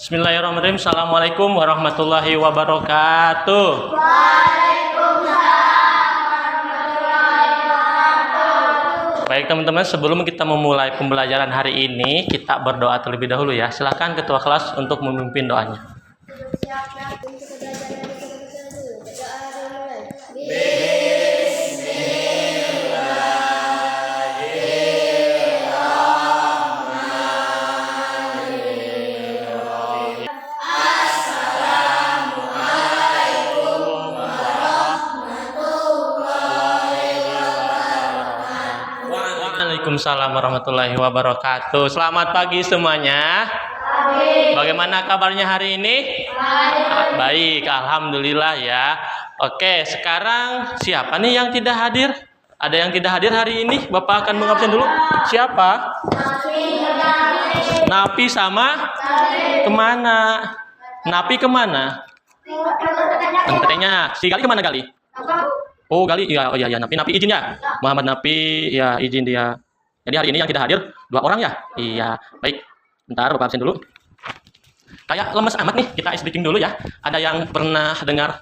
Bismillahirrahmanirrahim. Assalamualaikum warahmatullahi wabarakatuh. Baik teman-teman, sebelum kita memulai pembelajaran hari ini, kita berdoa terlebih dahulu ya. Silakan ketua kelas untuk memimpin doanya. Waalaikumsalam warahmatullahi wabarakatuh. Selamat pagi semuanya. Bagaimana kabarnya hari ini? Baik, alhamdulillah ya. Oke, sekarang siapa nih yang tidak hadir? Ada yang tidak hadir hari ini? Bapak akan mengabsen dulu. Siapa? Napi sama? Kemana? Napi kemana? Katanya si Gali kemana Gali? Oh Gali, iya Napi izin ya. Muhammad Napi, ya izin dia. Jadi hari ini yang tidak hadir 2 orang ya. Iya, baik. Bentar, Bapak absen dulu. Kayak lemes amat nih, kita ice breaking dulu ya. Ada yang pernah dengar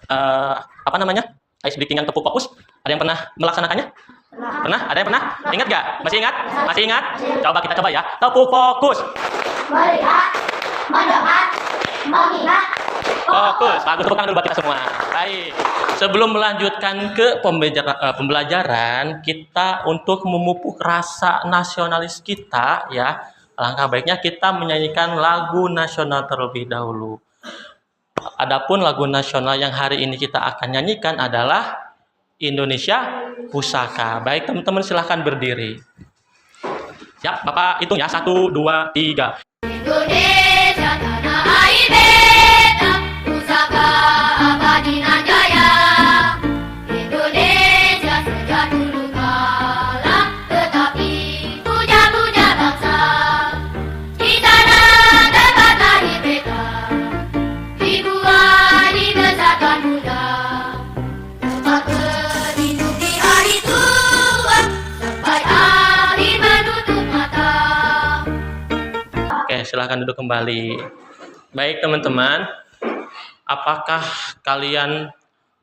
ice breaking yang tepuk fokus? Ada yang pernah melaksanakannya? Pernah? Ada yang pernah? Ingat gak? Masih ingat? Masih ingat? Coba kita coba ya. Tepuk fokus. Melihat, mendengar, mengingat. Fokus. Bagus, tepuk tangan dulu buat kita semua. Baik. Sebelum melanjutkan ke pembelajaran, kita untuk memupuk rasa nasionalis kita ya, alangkah baiknya kita menyanyikan lagu nasional terlebih dahulu. Adapun lagu nasional yang hari ini kita akan nyanyikan adalah Indonesia Pusaka. Baik teman-teman, silahkan berdiri. Siap, Bapak hitung ya. 1, 2, 3. Indonesia tanah air beta, pusaka abadi nan jaya. Indonesia sejak dulu kala, tetapi puja-puja bangsa. Di sana tempat lahir beta, dibuat dibesarkan muda. Tempat berlindung di hari tua, sampai akhir menutup mata. Oke, silahkan duduk kembali. Baik teman-teman, apakah kalian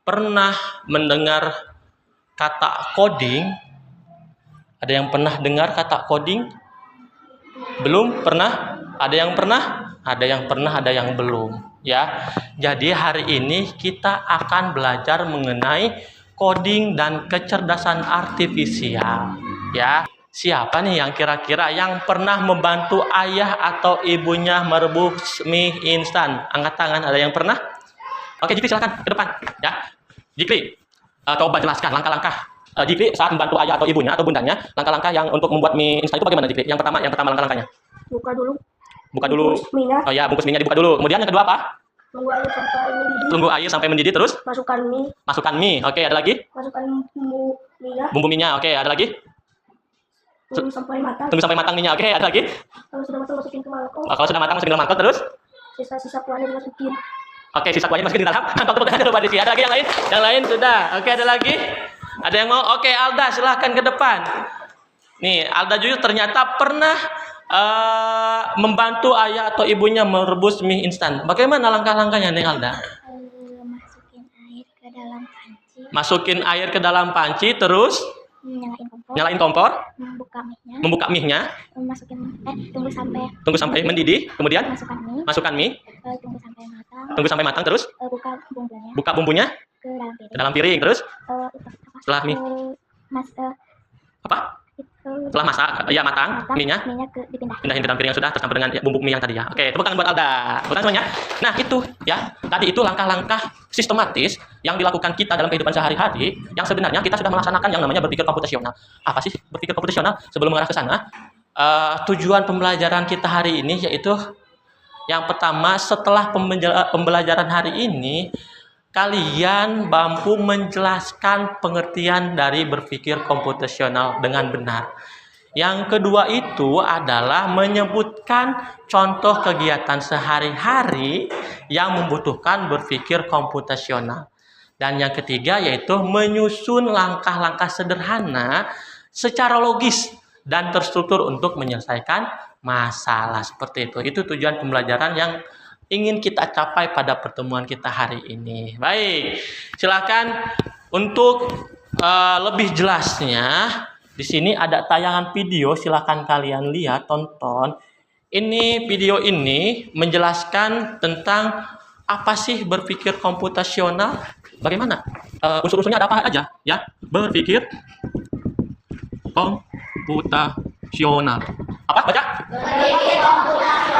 pernah mendengar kata coding? Ada yang pernah dengar kata coding? Belum pernah? Ada yang pernah? Ada yang pernah, ada yang belum. Ya, jadi hari ini kita akan belajar mengenai coding dan kecerdasan artifisial. Ya, siapa nih yang kira-kira yang pernah membantu ayah atau ibunya merebus mie instan? Angkat tangan, ada yang pernah? Oke, Jikri silakan ke depan. Ya, Jikri, coba jelaskan langkah-langkah Jikri saat membantu ayah atau ibunya atau bundanya. Langkah-langkah yang untuk membuat mie instan itu bagaimana Jikri? Yang pertama langkah-langkahnya. Buka dulu. Buka dulu. Bungkus minyak. Oh ya, bungkus minyak dibuka dulu. Kemudian yang kedua apa? Tunggu air sampai mendidih. Tunggu air sampai mendidih terus Masukkan mie. masukkan mie. Oke, ada lagi? Masukkan bumbu minyak. Bumbu minyak. Oke, ada lagi? Tunggu sampai matang. Tunggu sampai matang minyak. Oke, ada lagi? Kalau sudah matang masukin ke mangkok. Kalau sudah matang masukin ke mangkok terus? Sisa-sisa kuahnya dimasukin. Oke, sisa kuahnya masukin di dalam. Mantap, tepuk tangan dulu Pak Desi. Ada lagi yang lain? Yang lain sudah. Oke, ada lagi? Ada yang mau? Oke, Alda silahkan ke depan. Nih, Alda juga ternyata pernah membantu ayah atau ibunya merebus mie instan. Bagaimana langkah-langkahnya nih Alda? Masukin air ke dalam panci, Masukin air ke dalam panci, terus nyalain kompor, nyalain kompor, membuka membuka minyak, mie-nya, tunggu sampai mendidih, kemudian masukkan mie, masukkan mie, tunggu sampai matang, terus buka bumbunya buka bumbunya ke ke dalam piring, terus setelah mie apa? setelah masak, ya matang, mie-nya minyak dipindahin. pindahin ke dalam piring yang sudah tercampur dengan bumbu mie yang tadi ya. Oke, tepuk tangan buat Alda. Tepuk tangan semuanya. Nah, itu ya. Tadi itu langkah-langkah sistematis yang dilakukan kita dalam kehidupan sehari-hari yang sebenarnya kita sudah melaksanakan yang namanya berpikir komputasional. Apa sih berpikir komputasional? Sebelum mengarah ke sana, tujuan pembelajaran kita hari ini yaitu yang pertama, setelah pembelajaran hari ini kalian mampu menjelaskan pengertian dari berpikir komputasional dengan benar. Yang kedua itu adalah menyebutkan contoh kegiatan sehari-hari yang membutuhkan berpikir komputasional. Dan yang ketiga yaitu menyusun langkah-langkah sederhana secara logis dan terstruktur untuk menyelesaikan masalah seperti itu. Itu tujuan pembelajaran yang ingin kita capai pada pertemuan kita hari ini. Baik, silakan untuk lebih jelasnya. Di sini ada tayangan video, silakan kalian lihat, tonton. Ini video ini menjelaskan tentang apa sih berpikir komputasional, bagaimana unsur-unsurnya ada apa aja, ya. Berpikir komputasional. Apa? Baca?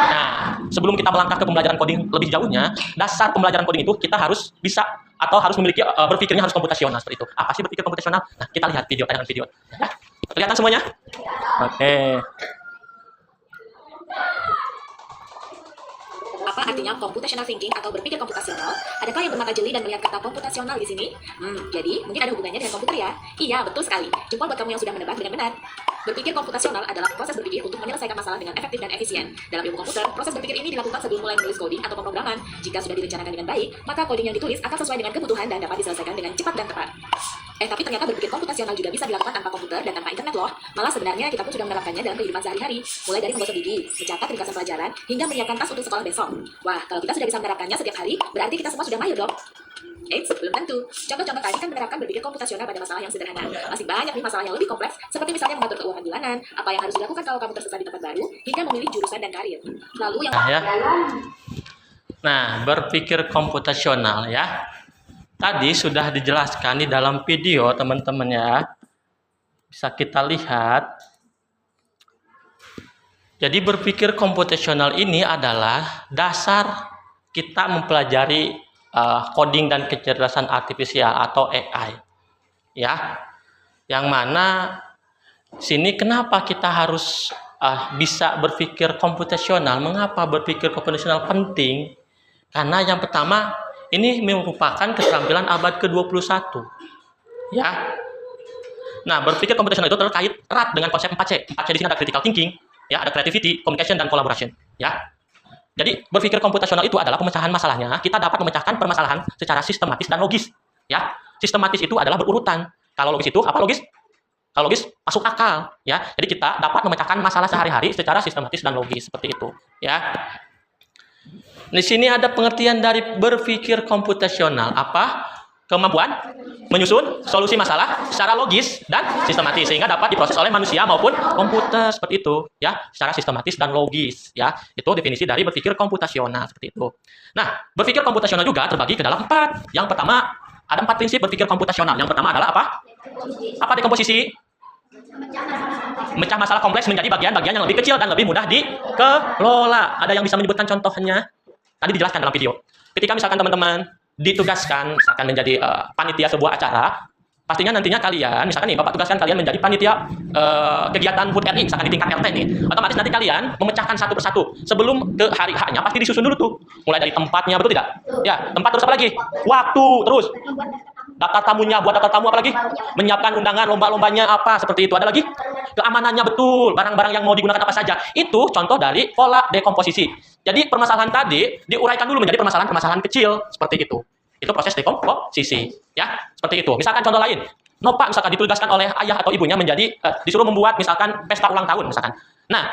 Nah, sebelum kita melangkah ke pembelajaran coding lebih jauhnya, dasar pembelajaran coding itu kita harus bisa atau harus memiliki berpikirnya harus komputasional seperti itu. Apa sih berpikir komputasional? Nah, kita lihat tayangan video. Ya. Kelihatan semuanya? Oke. Apa artinya computational thinking atau berpikir komputasional? Adakah yang bermata jeli dan melihat kata komputasional di sini? Jadi mungkin ada hubungannya dengan komputer ya? Iya, betul sekali. Jempol buat kamu yang sudah menebak dengan benar. Berpikir komputasional adalah proses berpikir untuk menyelesaikan masalah dengan efektif dan efisien. Dalam ilmu komputer, proses berpikir ini dilakukan sebelum mulai menulis coding atau pemrograman. Jika sudah direncanakan dengan baik, maka coding yang ditulis akan sesuai dengan kebutuhan dan dapat diselesaikan dengan cepat dan tepat. Tapi ternyata berpikir komputasional juga bisa dilakukan tanpa komputer dan tanpa internet loh. Malah sebenarnya kita pun sudah menerapkannya dalam kehidupan sehari-hari. Mulai dari menggosok gigi, mencatat ringkasan pelajaran, hingga menyiapkan tas untuk sekolah besok. Wah, kalau kita sudah bisa menerapkannya setiap hari, berarti kita semua sudah mahir dong. Eits, belum tentu. Contoh-contoh tadi kan menerapkan berpikir komputasional pada masalah yang sederhana. Masih banyak nih masalah yang lebih kompleks, seperti misalnya mengatur keuangan bulanan, apa yang harus dilakukan kalau kamu tersesat di tempat baru, hingga memilih jurusan dan karir. Lalu yang Nah, berpikir komputasional ya. Tadi sudah dijelaskan di dalam video, teman-teman ya. Bisa kita lihat. Jadi berpikir komputasional ini adalah dasar kita mempelajari coding dan kecerdasan artifisial atau AI. Ya. Yang mana sini kenapa kita harus bisa berpikir komputasional? Mengapa berpikir komputasional penting? Karena yang pertama, ini merupakan keterampilan abad ke-21. Ya. Nah, berpikir komputasional itu terkait erat dengan konsep 4C. 4C di sini ada critical thinking, ya, ada creativity, communication, dan collaboration. Ya. Jadi, berpikir komputasional itu adalah pemecahan masalahnya. Kita dapat memecahkan permasalahan secara sistematis dan logis. Ya. Sistematis itu adalah berurutan. Kalau logis itu, apa logis? Kalau logis, masuk akal. Ya. Jadi, kita dapat memecahkan masalah sehari-hari secara sistematis dan logis. Seperti itu. Ya. Di sini ada pengertian dari berpikir komputasional. Apa? Kemampuan menyusun solusi masalah secara logis dan sistematis sehingga dapat diproses oleh manusia maupun komputer seperti itu, ya, secara sistematis dan logis, ya. Itu definisi dari berpikir komputasional seperti itu. Nah, berpikir komputasional juga terbagi ke dalam 4. Yang pertama, ada 4 prinsip berpikir komputasional. Yang pertama adalah apa? Apa dekomposisi? Memecah masalah kompleks menjadi bagian-bagian yang lebih kecil dan lebih mudah dikelola. Ada yang bisa menyebutkan contohnya? Tadi dijelaskan dalam video. Ketika misalkan teman-teman ditugaskan misalkan menjadi panitia sebuah acara, pastinya nantinya kalian, misalkan nih Bapak tugaskan kalian menjadi panitia kegiatan HUT RI, misalkan di tingkat RT nih, otomatis nanti kalian memecahkan satu persatu. Sebelum ke hari H-nya pasti disusun dulu tuh. Mulai dari tempatnya, betul tidak? Ya, tempat terus apa lagi? Waktu, terus daftar tamunya, buat daftar tamu apa lagi? Menyiapkan undangan, lomba-lombanya apa, seperti itu. Ada lagi? Keamanannya betul, barang-barang yang mau digunakan apa saja. Itu contoh dari pola dekomposisi. Jadi permasalahan tadi diuraikan dulu menjadi permasalahan-permasalahan kecil, seperti itu. Itu proses dekomposisi, ya. Seperti itu. Misalkan contoh lain, Nopa misalkan ditugaskan oleh ayah atau ibunya menjadi disuruh membuat misalkan pesta ulang tahun misalkan. Nah,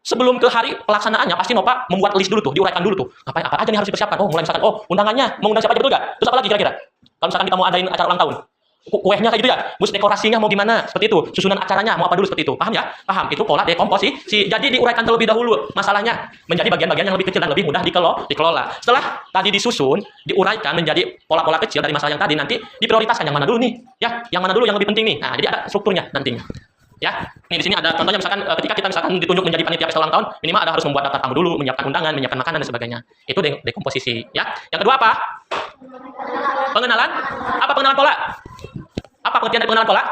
sebelum ke hari pelaksanaannya pasti Nopa membuat list dulu tuh, diuraikan dulu tuh. Apa aja nih harus dipersiapkan? Oh, mulai misalkan undangannya, mau undang siapa aja betul enggak? Terus apa lagi kira-kira? Kalau misalkan kita mau adain acara ulang tahun, kuehnya kayak gitu ya, mus dekorasinya mau gimana, seperti itu, susunan acaranya mau apa dulu, seperti itu, paham ya? Paham, itu pola dekomposisi. Jadi diuraikan terlebih dahulu masalahnya menjadi bagian-bagian yang lebih kecil dan lebih mudah dikelola. Setelah tadi disusun, diuraikan menjadi pola-pola kecil dari masalah yang tadi, nanti diprioritaskan yang mana dulu nih, ya, yang mana dulu yang lebih penting nih. Nah, jadi ada strukturnya nantinya. Ya, nih di sini ada contohnya misalkan ketika kita misalkan ditunjuk menjadi panitia pesta ulang tahun, minimal ada harus membuat daftar tamu dulu, menyiapkan undangan, menyiapkan makanan dan sebagainya. Itu dekomposisi, ya. Yang kedua apa? Pengenalan. Apa pengenalan pola? Apa pengertian dari pengenalan pola?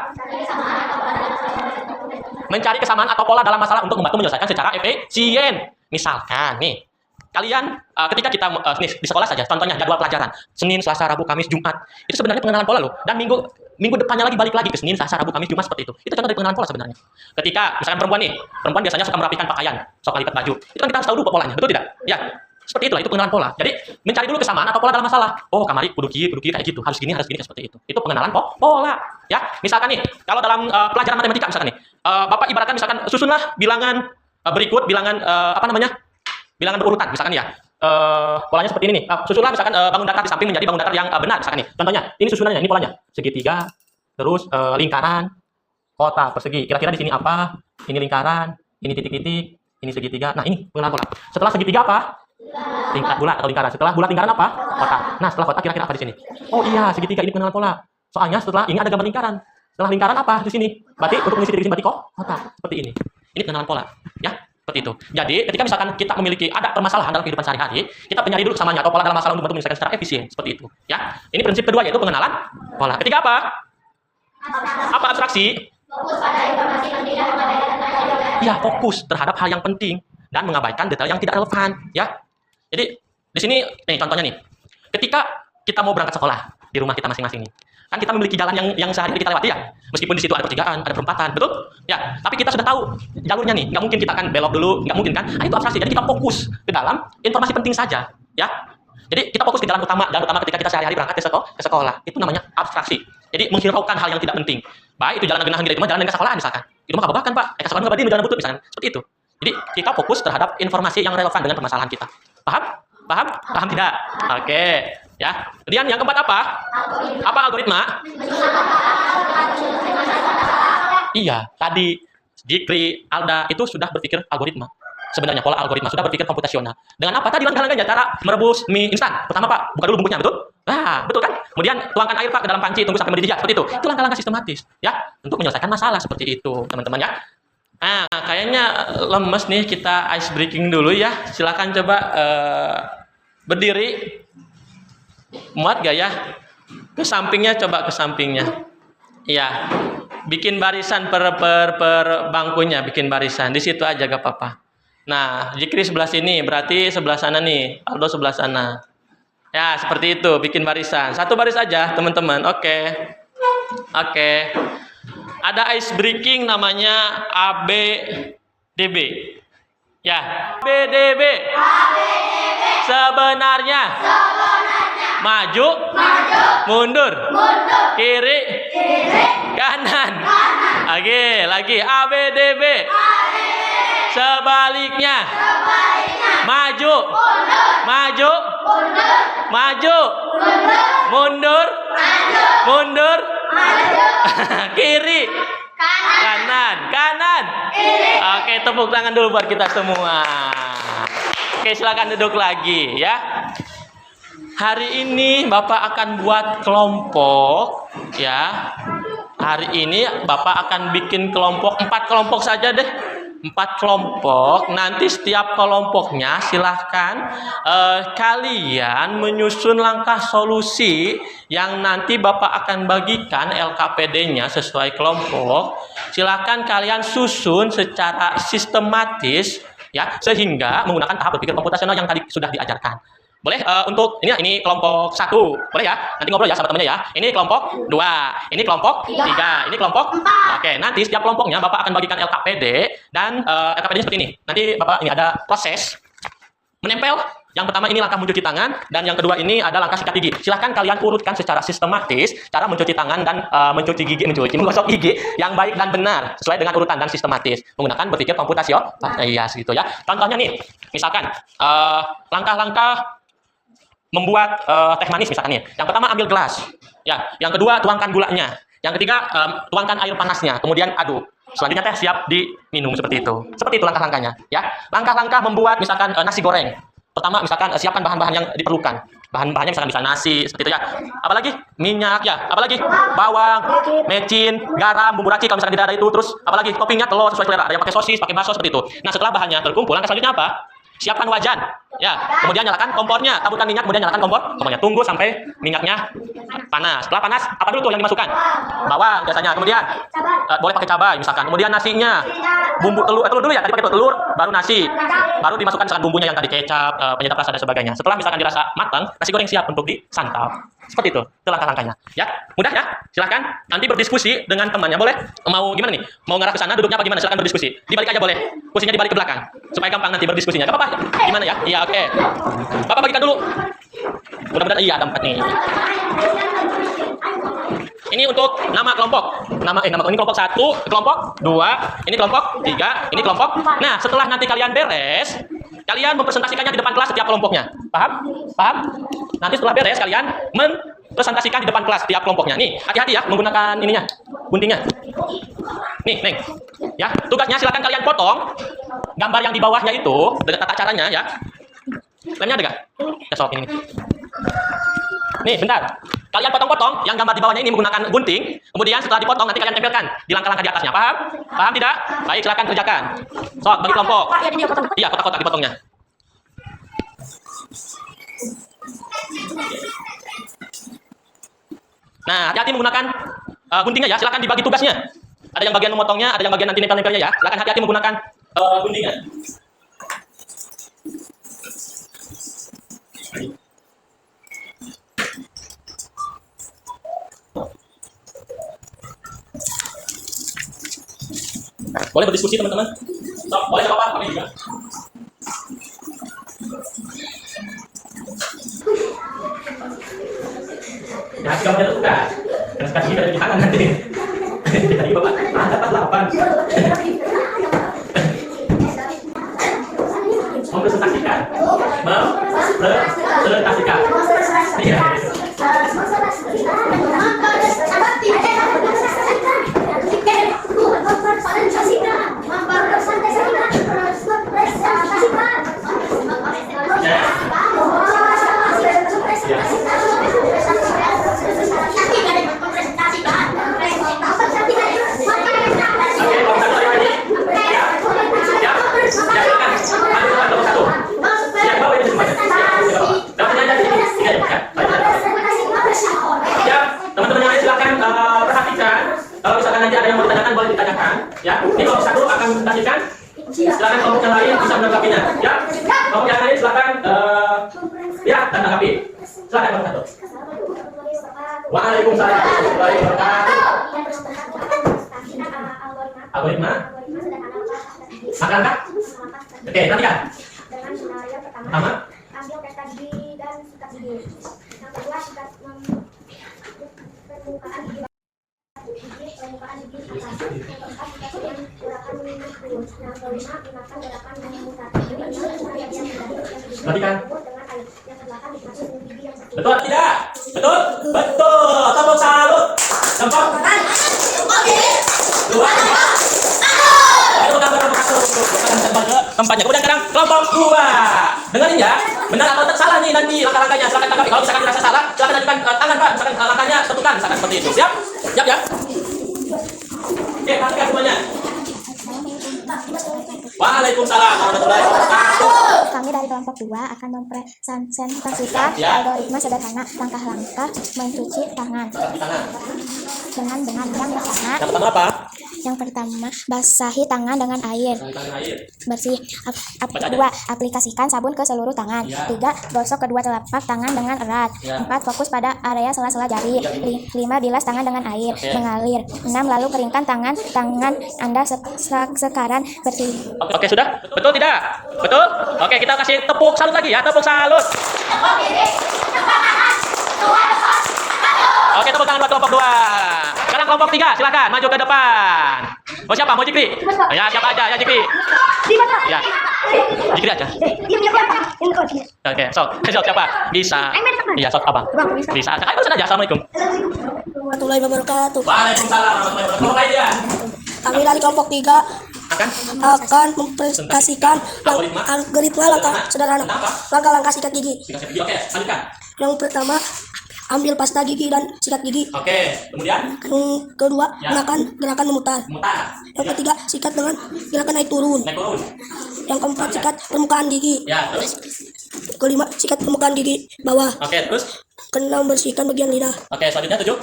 Mencari kesamaan atau pola dalam masalah untuk membantu menyelesaikan secara efisien. Misalkan nih, kalian ketika kita nih, di sekolah saja, contohnya jadwal pelajaran Senin, Selasa, Rabu, Kamis, Jumat, itu sebenarnya pengenalan pola loh. Dan minggu depannya lagi balik lagi ke Senin, Selasa, Rabu, Kamis, Jumat, seperti itu. Itu contoh dari pengenalan pola sebenarnya. Ketika misalkan perempuan biasanya suka merapikan pakaian, suka lipat baju, itu kan kita harus tahu dulu polanya, betul tidak? Ya. Seperti itulah, itu pengenalan pola. Jadi mencari dulu kesamaan atau pola dalam masalah. Oh, kamari kudu kieu kayak gitu, harus gini seperti itu. Itu pengenalan pola. Ya, misalkan nih, kalau dalam pelajaran matematika misalkan nih, Bapak ibaratkan misalkan susunlah bilangan berikut bilangan bilangan berurutan misalkan ya. polanya seperti ini nih. Susunlah misalkan bangun datar di samping menjadi bangun datar yang benar misalkan nih. Contohnya, ini susunannya, ini polanya. Segitiga, terus lingkaran, kotak persegi. Kira-kira di sini apa? Ini lingkaran, ini titik-titik, ini segitiga. Nah, ini pengenalan pola. Setelah segitiga apa? Bulat atau lingkaran. Setelah bulat lingkaran apa? Kotak. Nah, setelah kotak kira-kira apa di sini? Oh iya, segitiga, ini pengenalan pola. Soalnya setelah ini ada gambar lingkaran. Setelah lingkaran apa di sini? Berarti untuk mengisi titik di sini berarti kotak. Seperti ini. Ini pengenalan pola, ya. Seperti itu. Jadi, ketika misalkan kita memiliki ada permasalahan dalam kehidupan sehari-hari, kita mencari dulu kesamaannya atau pola dalam masalah untuk membantu menyelesaikan secara efisien. Seperti itu, ya. Ini prinsip kedua yaitu pengenalan pola. Ketiga apa? Apa abstraksi? Ya, fokus terhadap hal yang penting dan mengabaikan detail yang tidak relevan, ya. Jadi, di sini nih contohnya nih. Ketika kita mau berangkat sekolah di rumah kita masing-masing nih, kan kita memiliki jalan yang sehari-hari kita lewati ya. Meskipun di situ ada pertigaan, ada perempatan, betul? Ya, tapi kita sudah tahu jalurnya nih. Nggak mungkin kita akan belok dulu, nggak mungkin kan? Nah, itu abstraksi. Jadi kita fokus ke dalam informasi penting saja, ya. Jadi kita fokus ke jalan utama ketika kita sehari-hari berangkat ke sekolah. Itu namanya abstraksi. Jadi menghiraukan hal yang tidak penting. Baik itu jalan genah itu mah jalan ke sekolah misalkan. Itu mah kababakan, Pak. Ke sekolah badin jalan butut misalkan. Seperti itu. Jadi kita fokus terhadap informasi yang relevan dengan permasalahan kita. Paham? Paham? Paham tidak? Oke, ya. Kemudian yang keempat apa? Apa algoritma? Iya, tadi Jikri, Alda itu sudah berpikir algoritma. Sebenarnya pola algoritma sudah berpikir komputasional. Dengan apa tadi langkah-langkahnya? Cara merebus mie instan. Pertama, Pak, buka dulu bumbunya, betul? Nah, betul kan? Kemudian tuangkan air, Pak, ke dalam panci, tunggu sampai mendidih. Seperti itu. Itu langkah-langkah sistematis, ya, untuk menyelesaikan masalah seperti itu, teman-teman ya. Nah, kayaknya lemes nih, kita ice breaking dulu ya. Silakan coba berdiri. Muat gak ya? Ke sampingnya, coba ke sampingnya. Iya. Bikin barisan per bangkunya, bikin barisan. Di situ aja gak apa-apa. Nah, Jikri sebelah sini, berarti sebelah sana nih. Aldo sebelah sana. Ya, seperti itu, bikin barisan. Satu baris aja, teman-teman. Oke. Oke. Ada ice breaking namanya ABDB. Ya, ABDB. Sebenarnya. Maju. Mundur. Kiri. Kanan. Lagi ABDB. Sebaliknya. Maju. Mundur. Kiri. Kanan. Oke, tepuk tangan dulu buat kita semua. Oke, silakan duduk lagi ya. Hari ini Bapak akan buat kelompok ya. Hari ini Bapak akan bikin kelompok, 4 kelompok saja deh. 4 kelompok. Nanti setiap kelompoknya silahkan kalian menyusun langkah solusi yang nanti Bapak akan bagikan LKPD-nya sesuai kelompok. Silahkan kalian susun secara sistematis ya, sehingga menggunakan tahap berpikir komputasional yang tadi sudah diajarkan. Boleh untuk ini kelompok 1, boleh ya? Nanti ngobrol ya sama temennya ya. Ini kelompok 2, ini kelompok 3, ini kelompok 4. Oke, nanti setiap kelompoknya Bapak akan bagikan LKPD dan LKPD-nya seperti ini. Nanti Bapak ini ada proses menempel. Yang pertama ini langkah mencuci tangan dan yang kedua ini ada langkah sikat gigi. Silahkan kalian urutkan secara sistematis cara mencuci tangan dan menggosok gigi yang baik dan benar sesuai dengan urutan dan sistematis menggunakan berpikir komputasional. Iya, segitu ya. Contohnya nih, misalkan langkah-langkah membuat teh manis misalkan nih. Yang pertama ambil gelas. Ya, yang kedua tuangkan gulanya. Yang ketiga tuangkan air panasnya, kemudian aduk. Selanjutnya teh siap diminum seperti itu. Seperti itu langkah-langkahnya, ya. Langkah-langkah membuat misalkan nasi goreng. Pertama misalkan siapkan bahan-bahan yang diperlukan. Bahan-bahannya misalkan bisa nasi seperti itu ya. Apalagi minyak ya, apalagi bawang, mecin, garam, bumbu racik kalau misalkan tidak ada itu, terus apalagi toppingnya telur sesuai selera. Ada yang pakai sosis, pakai bakso seperti itu. Nah, setelah bahannya terkumpul, langkah selanjutnya apa? Siapkan wajan, ya. Kemudian nyalakan kompornya, taburkan minyak, kemudian nyalakan kompornya. Tunggu sampai minyaknya panas. Setelah panas, apa dulu tuh yang dimasukkan? Bawang biasanya. Kemudian boleh pakai cabai misalkan. Kemudian nasinya, bumbu telur dulu ya. Tadi pakai telur, baru nasi, baru dimasukkan misalkan bumbunya yang tadi kecap, penyedap rasa dan sebagainya. Setelah misalkan dirasa matang, nasi goreng siap untuk disantap. Seperti itu langkah-langkahnya. Ya, mudah ya. Silakan nanti berdiskusi dengan temannya. Boleh? Mau gimana nih? Mau ngarah ke sana, duduknya apa gimana? Silakan berdiskusi. Dibalik aja boleh. Kursinya dibalik ke belakang supaya gampang nanti berdiskusinya. Gak apa-apa. Gimana ya? Iya, oke. Bapak bagikan dulu. Mudah-mudahan iya ada 4 nih. Ini untuk nama kelompok. Nama ini kelompok 1, kelompok 2, ini kelompok 3, ini kelompok. Nah, setelah nanti kalian beres, kalian mempresentasikannya di depan kelas setiap kelompoknya. Paham? Paham? Nanti setelah beres kalian mempresentasikan di depan kelas setiap kelompoknya. Nih, hati-hati ya menggunakan ininya, guntingnya. Nih, Neng. Ya, tugasnya silakan kalian potong gambar yang di bawahnya itu dengan tata caranya ya. Lemnya ada nggak? Ya, sok ini. Nih, bentar. Kalian potong-potong yang gambar di bawahnya ini menggunakan gunting. Kemudian setelah dipotong nanti kalian tempelkan di langkah-langkah di atasnya. Paham? Paham tidak? Baik, silakan kerjakan. Sok, bagi kelompok. Iya, kotak-kotak dipotongnya. Nah, hati-hati menggunakan guntingnya ya. Silakan dibagi tugasnya. Ada yang bagian memotongnya, ada yang bagian nanti nempel-nempelnya ya. Silakan hati-hati menggunakan guntingnya. Boleh berdiskusi teman-teman? Boleh apa-apa, kami juga. Ya, jika ada tugas, terus kasih dari tangan nanti. Tadi bapak dapat 8. Mempresentasikan, mempresentasikan. Iya. Teman-teman yang lain silakan perhatikan. Kalau misalkan nanti ada yang mau ditanyakan boleh ditanyakan. Ya, ini kelompok satu akan menanyakan. Silakan kelompok yang lain bisa menanggapinya. Ya, kelompok yang lain silakan ya tanggapi. Silakan kelompok satu. Waalaikumsalam warahmatullahi wabarakatuh. Algoritma. Angka. Oke, perhatikan. Dengan skenario Pertama. ambil peta gigi dan sikat gigi. Yang kedua, sikat permukaan gigi. Permukaan gigi atas. Yang keempat, sikat yang gerakan menyentuh. Yang kelima, gunakan gerakan memutar. Perhatikan. Dengan air. Yang kedelapan, dimasuk dengan gigi yang sakit. Betul atau tidak? Betul? Betul. Tepuk salut. Tempat. Dua. Ayo gambar tempatnya. Kemudian sekarang kelompok 2. Dengerin ya. Benar atau salah nih nanti langkah-langkahnya. Silakan tanggapi. Kalau misalkan dirasa salah, silakan ajukan tangan Pak. Misalkan langkahnya satukan, misalkan seperti itu. Siap? Siap ya? Oke, perhatikan semuanya. Waalaikumsalam warahmatullahi wabarakatuh. Kami dari kelompok 2 akan mempresentasikan algoritma sederhana langkah-langkah mencuci tangan dengan benar yang bersama. Yang pertama apa? Yang pertama, basahi tangan dengan air bersih. Kedua, aplikasikan sabun ke seluruh tangan. 3, gosok kedua telapak tangan dengan erat. 4, fokus pada area sela-sela jari. 5, bilas tangan dengan air mengalir. 6, lalu keringkan tangan Anda sekarang bersih. Oke, sudah? Betul tidak? Betul? Oke, kita kasih tepuk salut lagi ya, tepuk salut. Oke, tepuk tangan buat kelompok 2. Sekarang kelompok 3, silakan maju ke depan. Mau siapa? Mau Jikri? Ya, siapa aja? Ya, Jikri. Ya. Jikri aja. Oke, sok siapa? Bisa. Iya, sok abang. Bisa. Ayo pesan aja. Assalamualaikum. Warahmatullahi wabarakatuh. Waalaikumsalam warahmatullahi wabarakatuh. Kelompok lain ya. Kami dari kelompok 3 akan mempresentasikan algoritma langkah sederhana. Langkah-langkah sikat gigi. Oke, lanjutkan. Yang pertama, ambil pasta gigi dan sikat gigi. Oke, kemudian Yang kedua, gunakan gerakan memutar. mutar. Yang ketiga, sikat dengan gerakan naik turun. Naik turun. Yang keempat, sikat permukaan gigi. Ya, terus. Kelima, sikat permukaan gigi bawah. Oke, terus. Keenam, bersihkan bagian lidah. Oke, selanjutnya 7.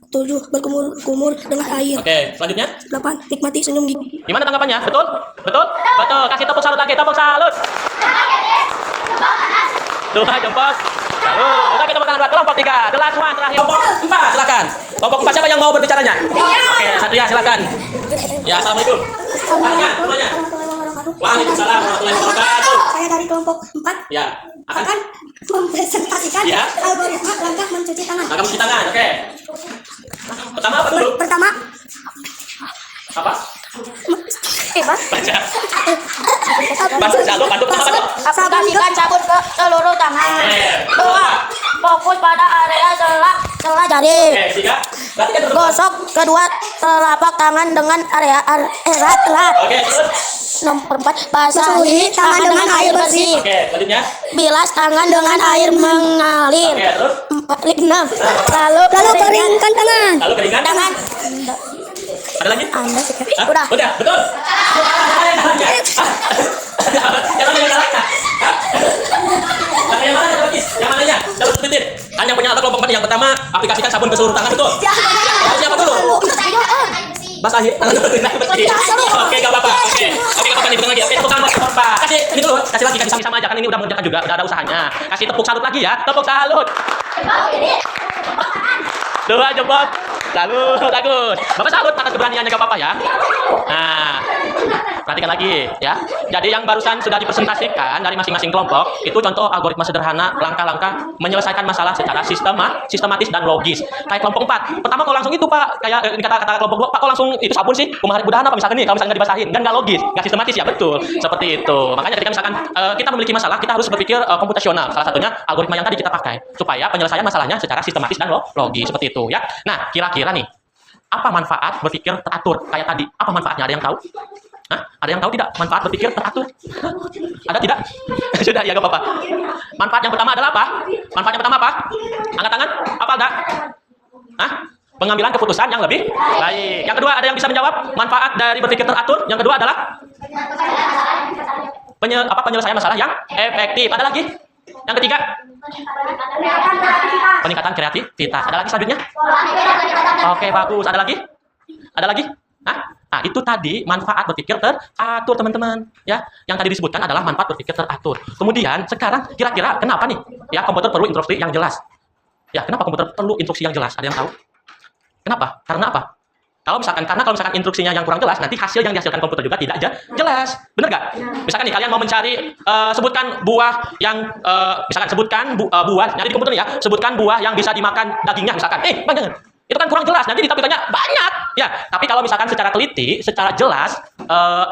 7, berkumur dengan air. Oke, selanjutnya. 8, nikmati senyum gigi. Gimana tanggapannya? Betul? Betul? Betul. Kasih tepuk salut lagi, tepuk salut. Dua jempol. Oke, kita tangan buat kelompok 3. The last one terakhir. Kelompok 4, silakan. Kelompok 4 siapa yang mau berbicaranya? Oke, Satria silakan. Ya, assalamualaikum. Silakan semuanya. Waalaikumsalam warahmatullahi wabarakatuh. Saya dari kelompok 4 Ya, akan mempresentasikan Ya. algoritma langkah mencuci tangan. Langkah mencuci tangan. Oke. Pertama apa dulu? Pertama, Apa? Baca. Baca. Aplikasikan sabun ke seluruh tangan. 2. Fokus pada area sela jari. Gosok kedua telapak tangan dengan area erat. Nomor 4. Basahi tangan dengan air bersih. Bilas tangan dengan air mengalir. 6. Lalu keringkan tangan. Ada lagi? Udah. Betul. Yang mananya? Coba sebutin. Kan yang punya alat kelompok 4 yang pertama, aplikasikan sabun ke seluruh tangan, betul. Siapa dulu? Basahi. Oke, enggak apa-apa. Oke, enggak apa-apa nih, betul lagi. Oke, tepuk tangan buat Pak. Kasih ini dulu, kasih lagi, kasih sama aja kan ini udah mengerjakan juga, udah ada usahanya. Kasih tepuk salut lagi ya. Tepuk salut. Dua jempol. Salut, bagus. Bapak salut atas keberaniannya enggak apa-apa ya. Nah, perhatikan lagi ya. Jadi yang barusan sudah dipresentasikan dari masing-masing kelompok itu contoh algoritma sederhana langkah-langkah menyelesaikan masalah secara sistematis dan logis. Kayak kelompok 4. Pertama kok langsung itu Pak, kayak ini kata kelompok 2, Pak kok langsung itu sabun sih? Kumaha mudahan apa misalkan nih kalau misalkan nggak dibasahin kan nggak logis, nggak sistematis ya, betul. Seperti itu. Makanya ketika misalkan kita memiliki masalah, kita harus berpikir komputasional. Salah satunya algoritma yang tadi kita pakai supaya penyelesaian masalahnya secara sistematis dan logis seperti itu ya. Nah, kira-kira nih apa manfaat berpikir teratur kayak tadi? Apa manfaatnya? Ada yang tahu? Hah? Ada yang tahu tidak manfaat berpikir teratur? Ada tidak? Sudah ya, gak apa-apa. Manfaat yang pertama adalah apa? Manfaat yang pertama apa? Angkat tangan. Apa ada? Hah? Pengambilan keputusan yang lebih baik. Yang kedua, ada yang bisa menjawab manfaat dari berpikir teratur? Yang kedua adalah penyelesaian masalah yang efektif. Ada lagi? Yang ketiga, peningkatan kreativitas. Ada lagi selanjutnya? Oke, bagus. Ada lagi? Ada lagi? Hah? Nah, itu tadi manfaat berpikir teratur, teman-teman. Ya, yang tadi disebutkan adalah manfaat berpikir teratur. Kemudian, sekarang kira-kira kenapa nih? Ya, komputer perlu instruksi yang jelas. Ya, kenapa komputer perlu instruksi yang jelas? Ada yang tahu? Kenapa? Karena apa? Kalau misalkan instruksinya yang kurang jelas, nanti hasil yang dihasilkan komputer juga tidak jelas. Bener gak? Misalkan nih, kalian mau mencari, sebutkan buah yang, misalkan sebutkan buah, nyari di komputer nih ya, sebutkan buah yang bisa dimakan dagingnya, misalkan. Bang, jangan. Itu kan kurang jelas, nanti ditampilkannya banyak. Ya, tapi kalau misalkan secara teliti, secara jelas,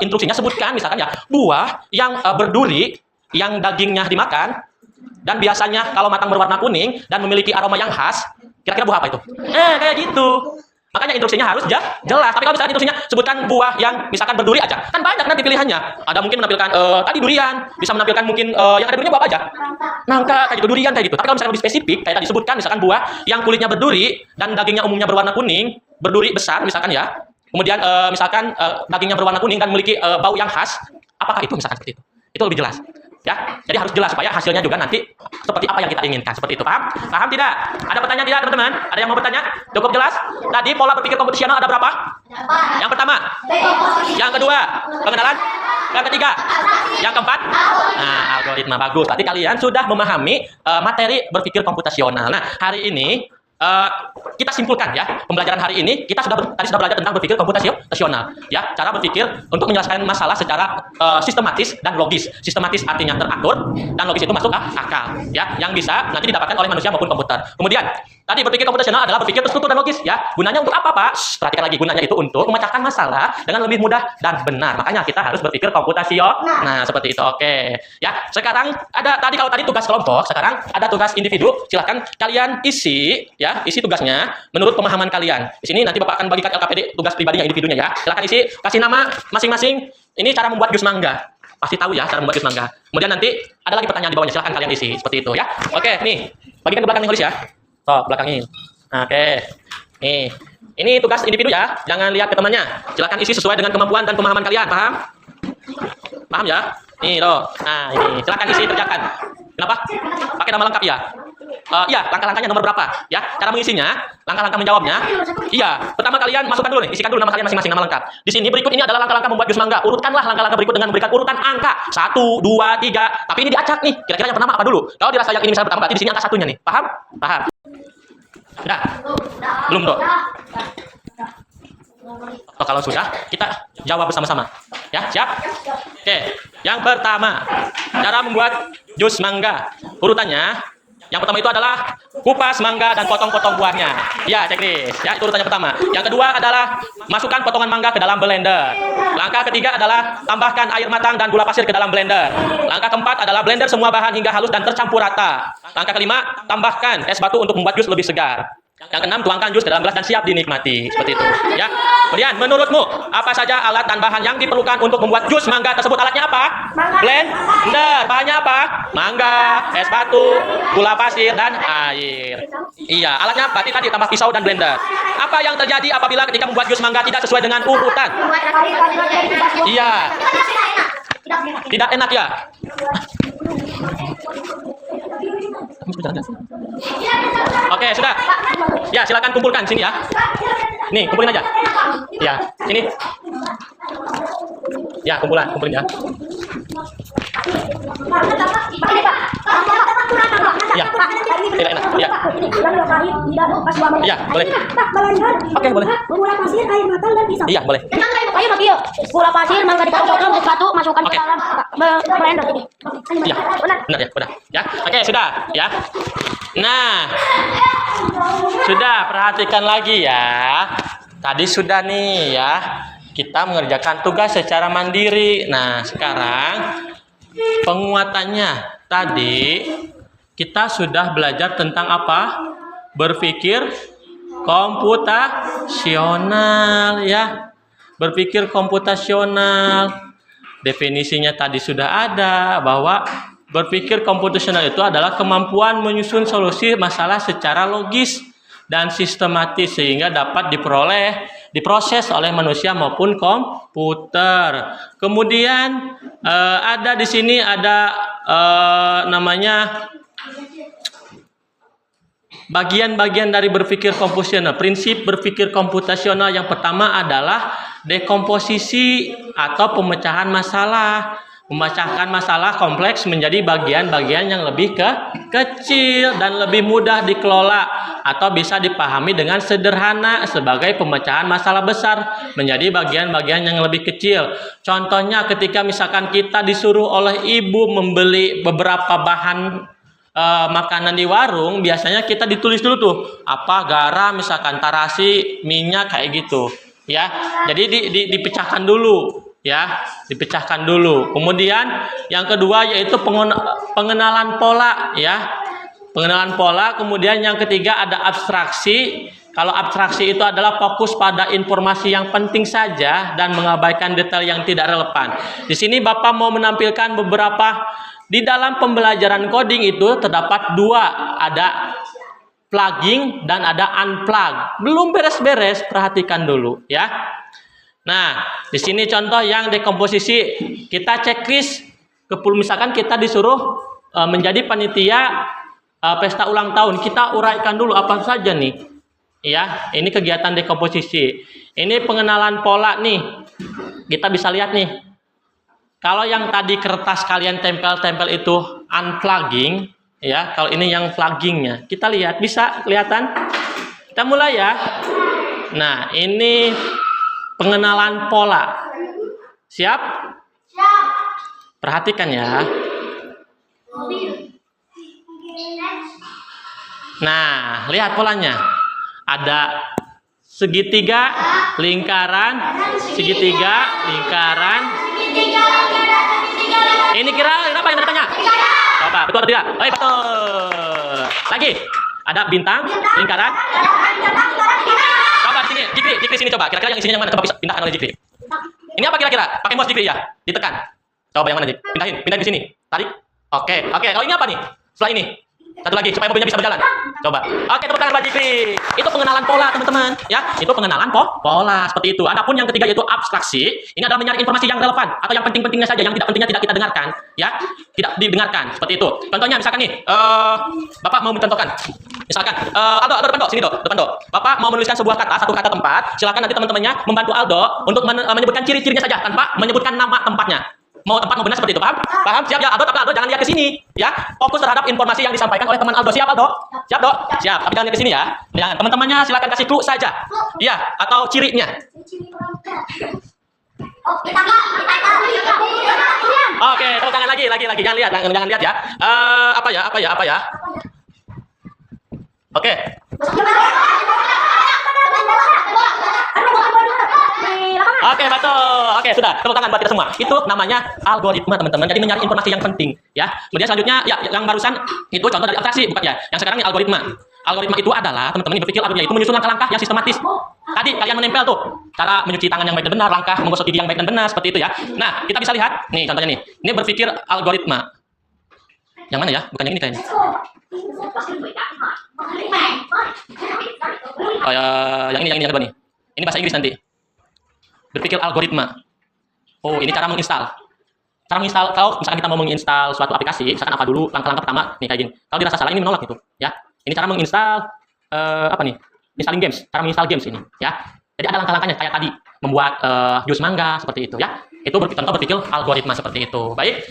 instruksinya sebutkan, misalkan ya, buah yang berduri, yang dagingnya dimakan, dan biasanya kalau matang berwarna kuning, dan memiliki aroma yang khas, kira-kira buah apa itu? Kayak gitu. Makanya instruksinya harus jelas. Tapi kalau misalkan instruksinya sebutkan buah yang misalkan berduri aja, kan banyak nanti pilihannya. Ada mungkin menampilkan tadi durian, bisa menampilkan mungkin yang ada durinya buah apa aja? Nangka, kayak gitu, durian kayak gitu. Tapi kalau misalkan lebih spesifik, kayak tadi sebutkan misalkan buah yang kulitnya berduri dan dagingnya umumnya berwarna kuning, berduri besar misalkan ya. Kemudian misalkan dagingnya berwarna kuning dan memiliki bau yang khas, apakah itu misalkan seperti itu? Itu lebih jelas. Ya, jadi harus jelas supaya hasilnya juga nanti seperti apa yang kita inginkan. Seperti itu, paham? Paham tidak? Ada pertanyaan tidak, teman-teman? Ada yang mau bertanya? Cukup jelas? Tadi pola berpikir komputasional ada berapa? Yang pertama, yang kedua, pengenalan, yang ketiga, yang keempat, nah, algoritma. Bagus. Berarti kalian sudah memahami materi berpikir komputasional. Nah, hari ini kita simpulkan ya, pembelajaran hari ini kita tadi sudah belajar tentang berpikir komputasional ya, cara berpikir untuk menyelesaikan masalah secara sistematis dan logis. Sistematis artinya teratur dan logis itu masuk akal ya, yang bisa nanti didapatkan oleh manusia maupun komputer. Kemudian tadi berpikir komputasional adalah berpikir terstruktur dan logis ya. Gunanya untuk apa, Pak? Perhatikan lagi, gunanya itu untuk memecahkan masalah dengan lebih mudah dan benar. Makanya kita harus berpikir komputasional. Nah, seperti itu. Oke. Ya, sekarang ada kalau tadi tugas kelompok, sekarang ada tugas individu. Silakan kalian isi ya, isi tugasnya menurut pemahaman kalian. Di sini nanti Bapak akan bagikan LKPD tugas pribadinya individunya ya. Silakan isi, kasih nama masing-masing. Ini cara membuat jus mangga. Pasti tahu ya cara membuat jus mangga. Kemudian nanti ada lagi pertanyaan di bawahnya. Silakan kalian isi seperti itu ya. Oke, nih. Bagikan ke belakang nih, ya. Tuh, belakangnya. Oke. Nih. Ini tugas individu ya. Jangan lihat ke temannya. Silakan isi sesuai dengan kemampuan dan pemahaman kalian. Paham? Paham ya? Nih, loh. Nah, ini. Silakan isi, kerjakan. Kenapa? Pakai nama lengkap ya. Iya, langkah-langkahnya nomor berapa? Ya, cara mengisinya, langkah-langkah menjawabnya. Iya, pertama kalian masukkan dulu nih, isikan dulu nama kalian masing-masing, nama lengkap. Di sini berikut ini adalah langkah-langkah membuat jus mangga. Urutkanlah langkah-langkah berikut dengan memberikan urutan angka 1, 2, 3. Tapi ini diacak nih. Kira-kira yang pertama apa dulu? Kalau dirasa yang ini misalnya pertama, berarti di sini angka satunya nih. Paham? Paham. Sudah? Belum, Dok? Oh, kalau sudah, kita jawab bersama-sama. Ya, siap? Oke, yang pertama, cara membuat jus mangga. Urutannya, Yang pertama itu adalah kupas mangga dan potong-potong buahnya. Ya, checklist. Ya, itu urutannya pertama. Yang kedua adalah masukkan potongan mangga ke dalam blender. Langkah ketiga adalah tambahkan air matang dan gula pasir ke dalam blender. Langkah keempat adalah blender semua bahan hingga halus dan tercampur rata. Langkah kelima, tambahkan es batu untuk membuat jus lebih segar. Yang keenam, tuangkan jus ke dalam gelas dan siap dinikmati. Seperti itu. Ya. Kemudian, menurutmu apa saja alat dan bahan yang diperlukan untuk membuat jus mangga tersebut? Alatnya apa? Blender. Bahannya apa? Mangga, es batu, gula pasir, dan air. Iya, alatnya berarti tadi tambah pisau dan blender. Apa yang terjadi apabila ketika membuat jus mangga tidak sesuai dengan urutan? Iya. Tidak enak ya? Oke, sudah. Ya, silakan kumpulkan sini ya. Nih, kumpulin aja. Ya, sini. Ya, kumpulin ya. Ya, tidak enak. Ya. Ya, boleh. Oke, boleh. Gula pasir, air matang dan pisau. Iya, boleh. Ayo bagi yuk. Gula pasir, mangga dipotong-potong, es batu masukkan ke dalam blender ini. Ya, benar ya, benar. Ya, oke, sudah. Ya. Nah, sudah, perhatikan lagi ya. Tadi sudah nih ya. Kita mengerjakan tugas secara mandiri. Nah, sekarang penguatannya. Tadi kita sudah belajar tentang apa? Berpikir komputasional ya. Berpikir komputasional. Definisinya tadi sudah ada bahwa berpikir komputasional itu adalah kemampuan menyusun solusi masalah secara logis dan sistematis sehingga dapat diproses oleh manusia maupun komputer. Kemudian ada di sini ada namanya bagian-bagian dari berpikir komputasional. Prinsip berpikir komputasional yang pertama adalah dekomposisi atau pemecahan masalah. Memecahkan masalah kompleks menjadi bagian-bagian yang lebih kecil dan lebih mudah dikelola atau bisa dipahami dengan sederhana sebagai pemecahan masalah besar menjadi bagian-bagian yang lebih kecil. Contohnya ketika misalkan kita disuruh oleh ibu membeli beberapa bahan makanan di warung, biasanya kita ditulis dulu tuh apa garam, misalkan tarasi, minyak kayak gitu ya. Jadi dipecahkan dulu. Ya, dipecahkan dulu. Kemudian yang kedua yaitu pengenalan pola ya. Pengenalan pola, kemudian yang ketiga ada abstraksi. Kalau abstraksi itu adalah fokus pada informasi yang penting saja dan mengabaikan detail yang tidak relevan. Di sini Bapak mau menampilkan beberapa di dalam pembelajaran coding itu terdapat dua, ada plugging dan ada unplug. Belum beres-beres, perhatikan dulu ya. Nah, di sini contoh yang dekomposisi. Kita checklist, misalkan kita disuruh menjadi panitia pesta ulang tahun. Kita uraikan dulu apa saja nih. Ya, ini kegiatan dekomposisi. Ini pengenalan pola nih. Kita bisa lihat nih. Kalau yang tadi kertas kalian tempel-tempel itu unplugging, ya. Kalau ini yang pluggingnya, kita lihat bisa kelihatan. Kita mulai ya. Nah, ini pengenalan pola. Siap? Siap. Perhatikan ya. Nah, lihat polanya. Ada segitiga, lingkaran, segitiga, lingkaran. Ini kira apa yang ditanya? Coba, betul atau tidak? Oh, betul. Lagi. Ada bintang, lingkaran. Coba sini, Jikri sini coba. Kira-kira yang isinya yang mana? Coba pindahkan oleh Jikri. Ini apa kira-kira? Pakai mouse Jikri ya? Ditekan. Coba yang mana, Jik? Pindahin ke sini. Tarik. Oke. Kalau ini apa nih? Setelah ini. Satu lagi supaya mobilnya bisa berjalan. Coba. Oke, tepuk tangan buat Jikri. Itu pengenalan pola, teman-teman. Ya, itu pengenalan pola seperti itu. Adapun yang ketiga yaitu abstraksi. Ini adalah mencari informasi yang relevan atau yang penting-pentingnya saja, yang tidak pentingnya tidak kita dengarkan. Ya, tidak didengarkan seperti itu. Contohnya misalkan nih, Bapak mau mencontohkan. Misalkan, Aldo depan Do, sini depan Do. Bapak mau menuliskan sebuah kata, satu kata tempat. Silakan nanti teman-temannya membantu Aldo untuk menyebutkan ciri-cirinya saja tanpa menyebutkan nama tempatnya. Mau tempat mau benar seperti itu, paham? Paham? Siap ya, Aldo, tapi Aldo jangan lihat ke sini, ya. Fokus terhadap informasi yang disampaikan oleh teman Aldo. Siap, Aldo? Siap, Do? Siap, tapi jangan lihat ke sini ya. Jangan. Teman-temannya silakan kasih clue saja. Iya, atau cirinya. Oke, tepuk tangan lagi. Jangan lihat ya. Apa ya? Oke. Oke, betul. Oke, sudah. Tepuk tangan buat kita semua. Itu namanya algoritma, teman-teman. Jadi mencari informasi yang penting, ya. Kemudian selanjutnya, ya, yang barusan itu contoh dari abstraksi, bukan ya. Yang sekarang ini algoritma. Algoritma itu adalah, teman-teman, berpikir algoritma itu menyusun langkah-langkah yang sistematis. Tadi kalian menempel tuh, cara mencuci tangan yang baik dan benar, langkah menggosok gigi yang baik dan benar, seperti itu ya. Nah, kita bisa lihat, nih contohnya nih. Ini berpikir algoritma. Yang mana ya? Bukan yang ini kayaknya. Oh, ya, yang kedua nih. Ini bahasa Inggris nanti. Berpikir algoritma. Oh, ini cara menginstal. Cara menginstal, kalau misalkan kita mau menginstal suatu aplikasi, misalkan apa dulu langkah-langkah pertama, nih kayak gini. Kalau dirasa salah, ini menolak gitu, ya. Ini cara menginstal apa nih? Installing games, cara menginstal games ini, ya. Jadi ada langkah-langkahnya kayak tadi, membuat jus mangga seperti itu, ya. Itu contoh berpikir algoritma seperti itu. Baik,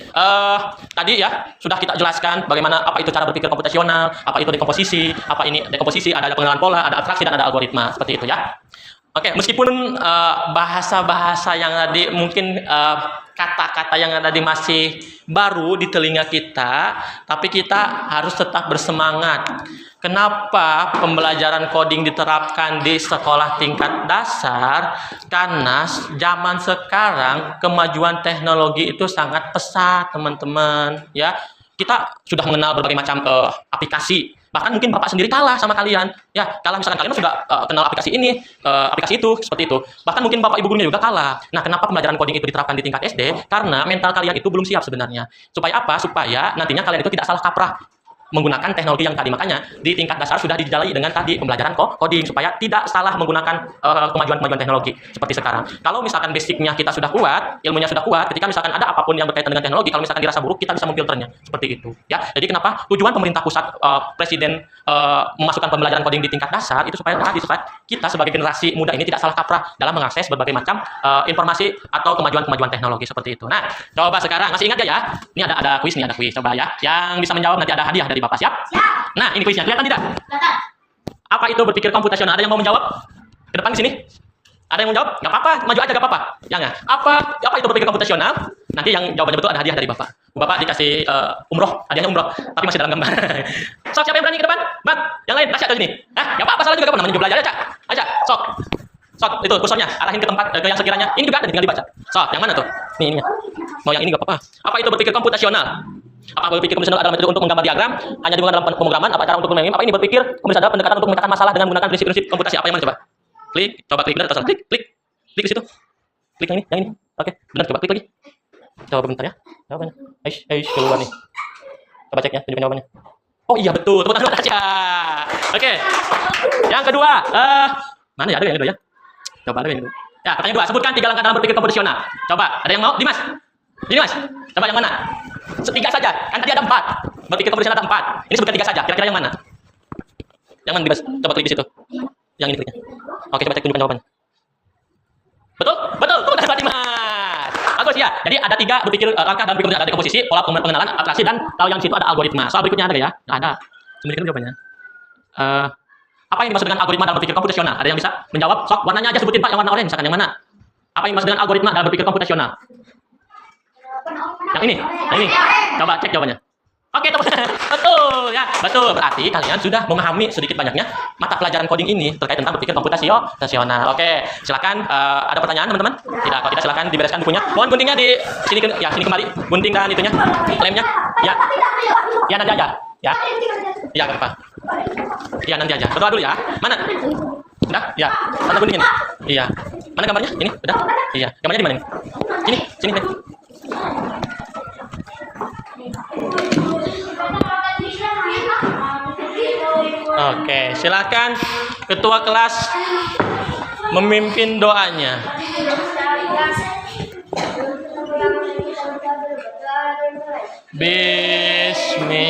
tadi ya sudah kita jelaskan bagaimana apa itu cara berpikir komputasional, apa itu dekomposisi, apa ini dekomposisi, ada pengenalan pola, ada abstraksi dan ada algoritma seperti itu, ya. Oke, meskipun bahasa-bahasa yang tadi mungkin kata-kata yang tadi masih baru di telinga kita, tapi kita harus tetap bersemangat. Kenapa pembelajaran coding diterapkan di sekolah tingkat dasar? Karena zaman sekarang kemajuan teknologi itu sangat pesat, teman-teman. Ya, kita sudah mengenal berbagai macam aplikasi. Bahkan mungkin Bapak sendiri kalah sama kalian. Ya, kalau misalkan kalian sudah kenal aplikasi ini, aplikasi itu, seperti itu. Bahkan mungkin Bapak Ibu gurunya juga kalah. Nah, kenapa pembelajaran coding itu diterapkan di tingkat SD? Karena mental kalian itu belum siap sebenarnya. Supaya apa? Supaya nantinya kalian itu tidak salah kaprah menggunakan teknologi yang tadi. Makanya di tingkat dasar sudah dijalani dengan tadi pembelajaran coding supaya tidak salah menggunakan kemajuan-kemajuan teknologi seperti sekarang. Kalau misalkan basicnya kita sudah kuat, ilmunya sudah kuat, ketika misalkan ada apapun yang berkaitan dengan teknologi, kalau misalkan dirasa buruk, kita bisa memfilternya seperti itu. Ya, jadi kenapa tujuan pemerintah pusat, presiden memasukkan pembelajaran coding di tingkat dasar itu supaya kita sebagai generasi muda ini tidak salah kaprah dalam mengakses berbagai macam informasi atau kemajuan-kemajuan teknologi seperti itu. Nah, coba sekarang masih ingat ya? Ini ada kuis nih, ada kuis. Coba ya, yang bisa menjawab nanti ada hadiah dari Bapak. Siap? Siap. Nah, ini kuisnya. Kelihatan tidak? Kelihatan. Apa itu berpikir komputasional? Ada yang mau menjawab? Ke depan di sini. Ada yang mau menjawab? Gak apa-apa, maju aja gak apa-apa. Jangan. Apa itu berpikir komputasional? Nanti yang jawabannya betul ada hadiah dari Bapak. Bapak dikasih umroh, hadiahnya umroh, tapi masih dalam gambar. Sok, siapa yang berani ke depan? Bang, yang lain kasih ke sini. Hah? Gak apa-apa, salah juga kamu namanya juga belajar aja. Aja, sok. Sok, itu kursornya, arahin ke tempat ke yang sekiranya. Ini juga ada, tinggal dibaca. Sok, yang mana tuh? Nih, ininya. Mau yang ini gak apa-apa. Apa itu berpikir komputasional? Apa berpikir komputasional adalah metode untuk menggambar diagram, hanya digunakan dalam pemrograman, apa cara untuk memahami, apa ini berpikir komputasional adalah pendekatan untuk memecahkan masalah dengan menggunakan prinsip-prinsip komputasi. Apa yang mana coba? Coba klik benar atau salah? Klik di situ. Klik yang ini. Oke, benar, coba klik lagi. Coba bentar ya. Jawabannya. Keluar nih. Coba cek ya, tunjukin jawabannya. Oh iya betul, tepuk tangan aja. Oke. Yang kedua, mana ya? Ada yang kedua ya? Coba ada yang kedua. Ya, pertanyaan kedua, sebutkan 3 langkah dalam berpikir komputasional. Coba, ada yang mau? Dimas. Ini Mas. Coba yang mana? 3 saja. Kan tadi ada 4. Berpikir komputasional ada 4. Ini sebutkan 3 saja. Kira-kira yang mana? Yang mana Dimas? Coba klik di situ. Yang ini kliknya. Oke, coba cek tunjukkan jawaban. Betul? Betul. Tepuk tangan buat Dimas. Bagus ya. Jadi ada 3 berpikir langkah dalam berpikir ada dekomposisi, pola pengenalan, abstraksi, dan kalau yang situ ada algoritma. Soal berikutnya ada ya? Nggak ada. Sebenarnya jawabannya. Apa yang dimaksud dengan algoritma dalam berpikir komputasional? Ada yang bisa menjawab? Sok, warnanya aja sebutin Pak, yang warna oranye misalkan yang mana? Apa yang dimaksud dengan algoritma dalam berpikir komputasional? Yang ini. Coba cek jawabannya. Oke, betul ya. Betul. Berarti kalian sudah memahami sedikit banyaknya mata pelajaran coding ini terkait tentang berpikir komputasional. Oke, silakan ada pertanyaan teman-teman? Tidak, kalau tidak silakan dibereskan bukunya. Mohon guntingnya di sini sini kembali. Gunting dan itunya, lemnya. Ya. Ya nanti aja. Ya. Iya, enggak apa-apa. Iya, nanti aja. Berdoa dulu ya. Mana? Udah? Ya. Mana guntingnya nih? Iya. Mana gambarnya? Ini? Udah? Iya. Gambarnya di mana ini? Sini nih. Oke, silakan ketua kelas memimpin doanya. Bismillah.